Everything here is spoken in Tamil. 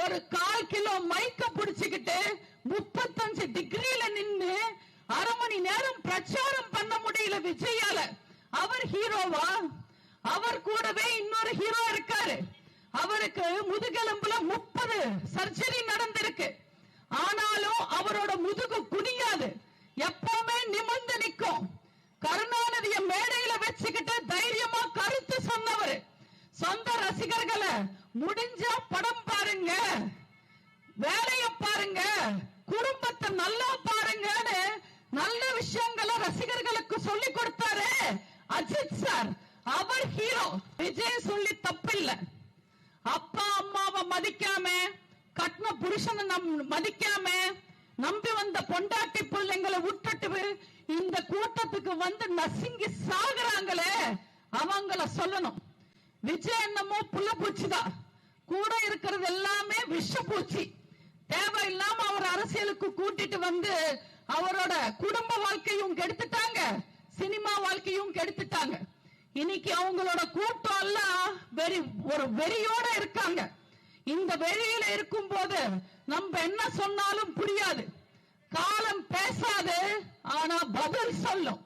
ஒரு 1/4 கிலோ மைக்க புடிச்சுக்கிட்டு 35 டிகிரியில நின்னு அரை மணி நேரம் பிரச்சாரம் பண்ண முடியல விஜயால. அவர் ஹீரோவா? அவர் கூடவே இன்னொரு ஹீரோ இருக்காரு. அவருக்கு முதுகெலும்புல 30 சர்ஜரி நடந்திருக்கு. ஆனாலும் அவரோட முதுகு குனியாது, எப்பவுமே நிமிர்ந்து நிற்கும். கருணாநிதிய மேடையில வச்சுக்கிட்டு தைரியமா கருத்து சொன்னவர். சொந்த ரசிகர்களை முடிஞ்சா படம் பாருங்க, வேலைய பாருங்க, குடும்பத்தை நல்லா பாருங்கன்னு நல்ல விஷயங்களை ரசிகர்களுக்கு சொல்லி கொடுத்தாரு அஜித் சார். அவர் ஹீரோ. விஜய் சொல்லி தப்பில்ல. அப்பா அம்மாவை மதிக்காம, கட்டின புருஷனை மதிக்காம, நம்பி வந்த பொண்டாட்டி பிள்ளைங்களை விட்டுட்டு இந்த கூட்டத்துக்கு வந்து நசுங்கி சாகுறாங்களே, அவங்கள சொல்லணும். விஜய் என்னமோ புள்ள பூச்சிதான், கூட இருக்கிறது எல்லாமே விஷ பூச்சி. தேவையில்லாம அவர் அரசியலுக்கு கூட்டிட்டு வந்து அவரோட குடும்ப வாழ்க்கையும் கெடுத்துட்டாங்க, சினிமா வாழ்க்கையும் கெடுத்துட்டாங்க. இன்னைக்கு அவங்களோட கூட்டம் எல்லாம் ஒரு வெறியோட இருக்காங்க. இந்த வெறியில இருக்கும் போது நம்ம என்ன சொன்னாலும் புரியாது. காலம் பேசாது, ஆனா பதில் சொல்லும்.